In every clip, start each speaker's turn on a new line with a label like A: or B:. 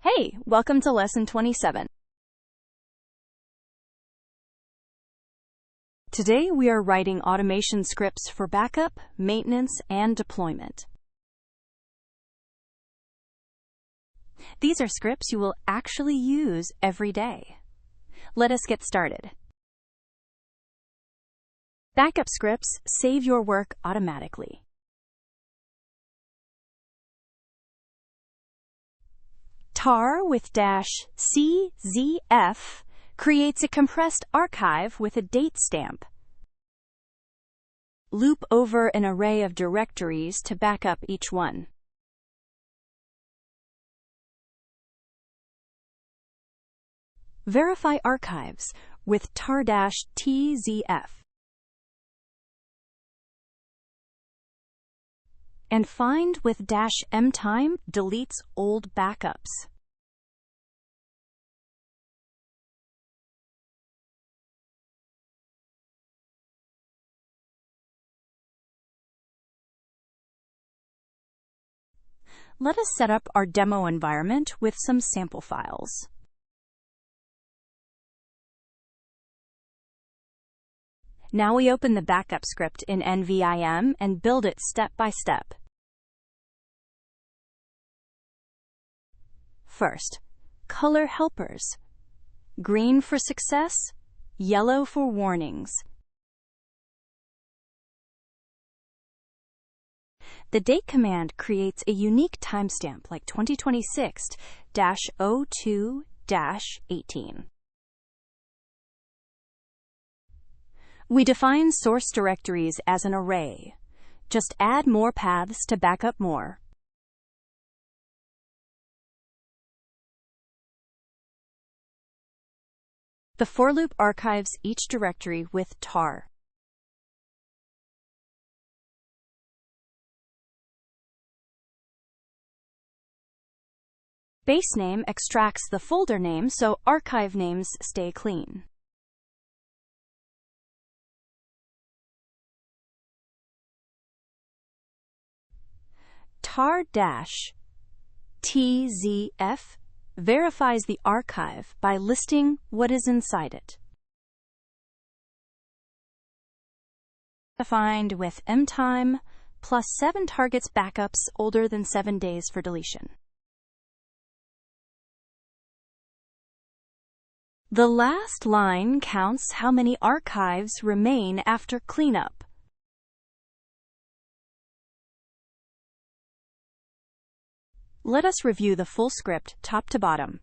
A: Hey, welcome to Lesson 27. Today we are writing automation scripts for backup, maintenance, and deployment. These are scripts you will actually use every day. Let us get started. Backup scripts save your work automatically. tar with -czf creates a compressed archive with a date stamp. Loop over an array of directories to back up each one. Verify archives with tar-tzf. And find with -mtime deletes old backups. Let us set up our demo environment with some sample files. Now we open the backup script in NVIM and build it step by step. First, color helpers. Green for success, yellow for warnings. The date command creates a unique timestamp like 2026-02-18. We define source directories as an array. Just add more paths to back up more. The for loop archives each directory with tar. Base name extracts the folder name so archive names stay clean. tar-tzf verifies the archive by listing what is inside it. Defined with mtime plus 7 targets backups older than 7 days for deletion. The last line counts how many archives remain after cleanup. Let us review the full script top to bottom.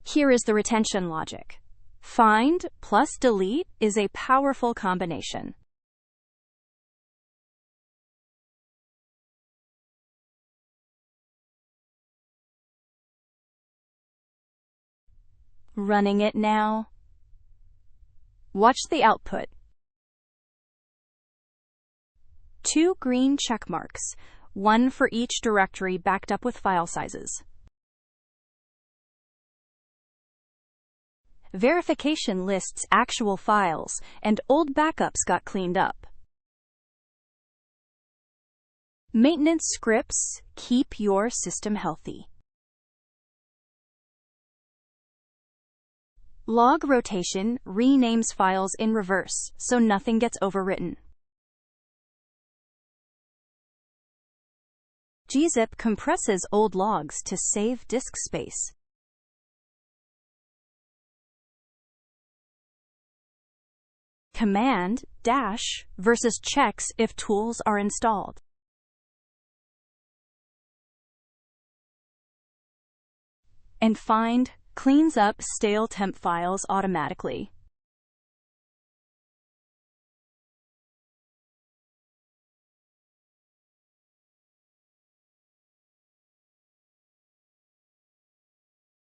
A: Here is the retention logic. Find plus delete is a powerful combination. Running it now. Watch the output. 2 green check marks, 1 for each directory backed up with file sizes. Verification lists actual files, and old backups got cleaned up. Maintenance scripts keep your system healthy. Log rotation renames files in reverse so nothing gets overwritten. gzip compresses old logs to save disk space. Command dash versus checks if tools are installed. And find cleans up stale temp files automatically.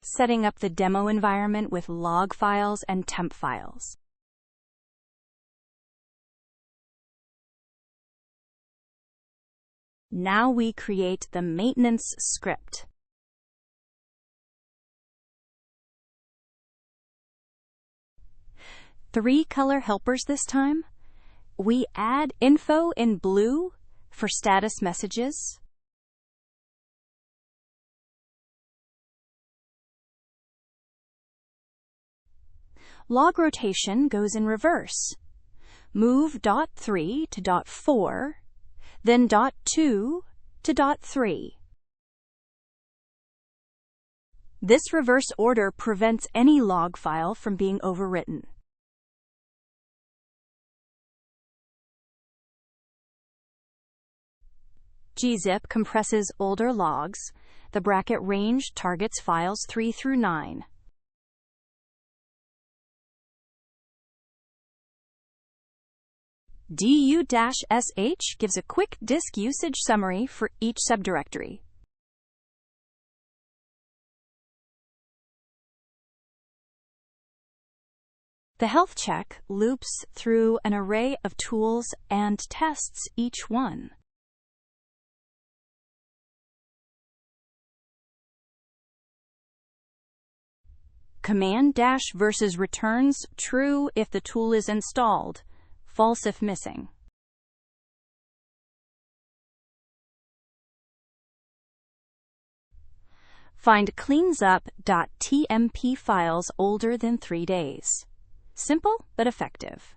A: Setting up the demo environment with log files and temp files. Now we create the maintenance script. 3 color helpers this time. We add info in blue for status messages. Log rotation goes in reverse. Move dot 3 to dot 4, then dot 2 to dot 3. This reverse order prevents any log file from being overwritten. gzip compresses older logs. The bracket range targets files 3 through 9. du-sh gives a quick disk usage summary for each subdirectory. The health check loops through an array of tools and tests each one. Command dash versus returns true if the tool is installed, false if missing. Find cleansup.tmp files older than 3 days. Simple but effective.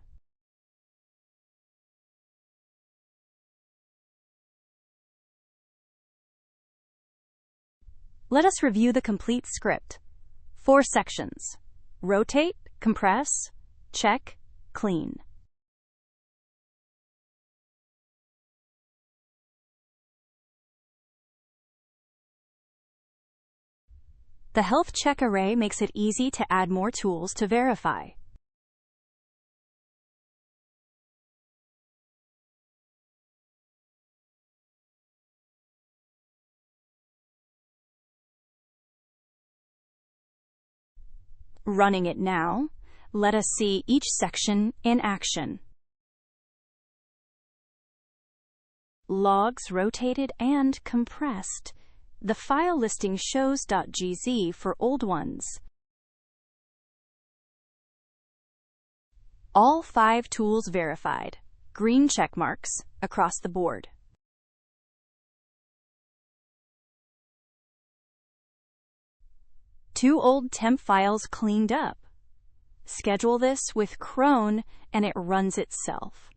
A: Let us review the complete script. 4 sections: rotate, compress, check, clean. The health check array makes it easy to add more tools to verify. Running it now, let us see each section in action. Logs rotated and compressed. The file listing shows .gz for old ones. All 5 tools verified. Green check marks across the board. Two old temp files cleaned up. Schedule this with cron and it runs itself.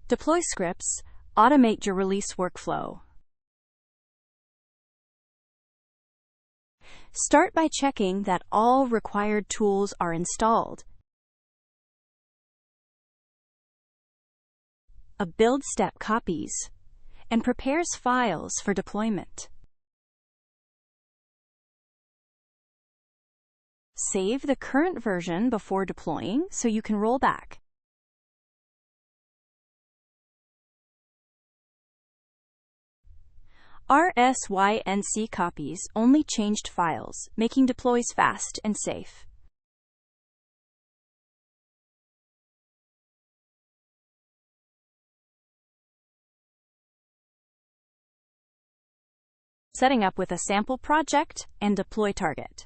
A: Deploy scripts automate your release workflow. Start by checking that all required tools are installed. A build step copies and prepares files for deployment. Save the current version before deploying so you can roll back. RSYNC copies only changed files, making deploys fast and safe. Setting up with a sample project and deploy target.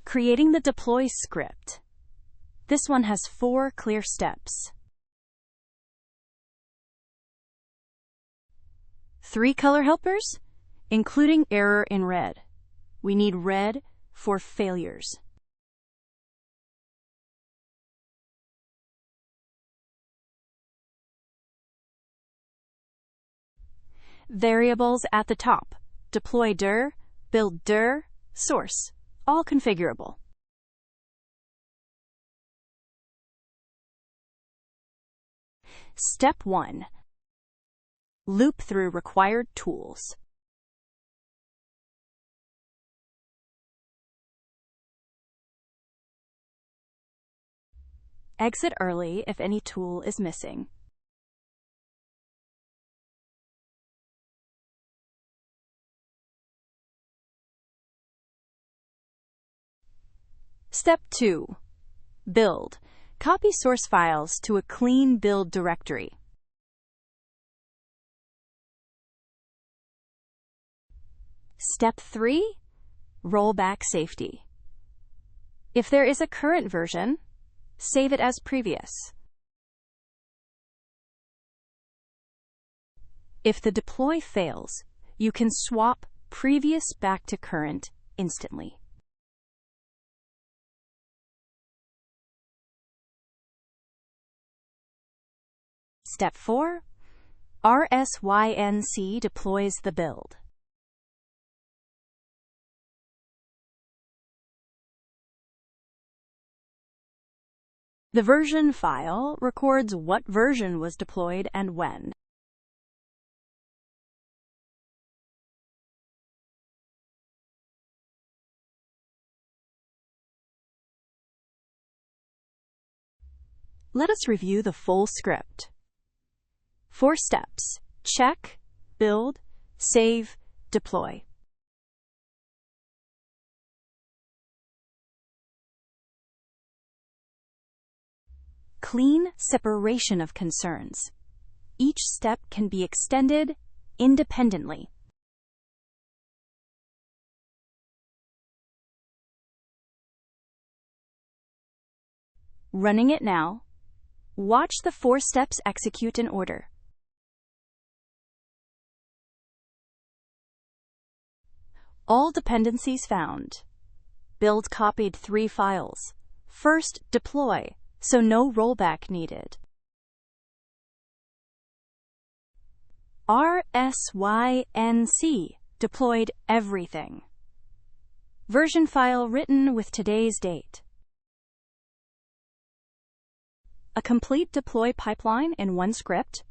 A: Creating the deploy script. This one has 4 clear steps. 3 color helpers, including error in red. We need red for failures. Variables at the top: deploy dir, build dir, source, all configurable. Step 1. Loop through required tools. Exit early if any tool is missing. Step 2. Build. Copy source files to a clean build directory. Step 3. Build. Copy source files to a clean build directory. Step 4. Build. Copy source files to a clean build directory. Step 5. Build. Copy source files to a clean build directory. Step 3. Rollback safety. If there is a current version, save it as previous. If the deploy fails, you can swap previous back to current instantly. Step 4. RSYNC deploys the build. The version file records what version was deployed and when. Let us review the full script. 4 steps: check, build, save, deploy. Clean separation of concerns. Each step can be extended independently. Running it now. Watch the 4 steps execute in order. All dependencies found. Build copied 3 files. First, deploy, so no rollback needed. RSYNC deployed everything. Version file written with today's date. A complete deploy pipeline in one script.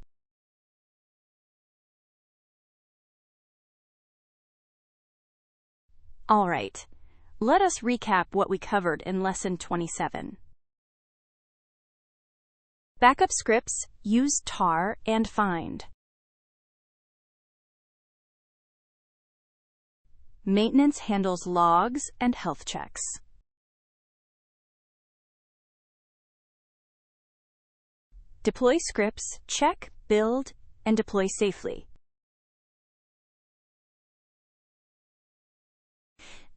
A: All right, let us recap what we covered in Lesson 27. Backup scripts use tar and find. Maintenance handles logs and health checks. Deploy scripts check, build, and deploy safely.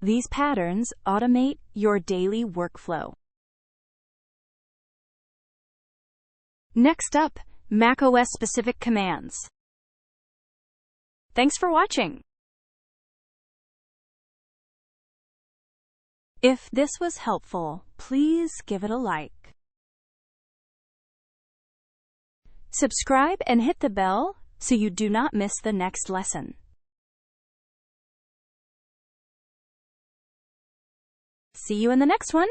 A: These patterns automate your daily workflow. Next up, macOS-specific commands. Thanks for watching. If this was helpful, please give it a like. Subscribe and hit the bell so you do not miss the next lesson. See you in the next one.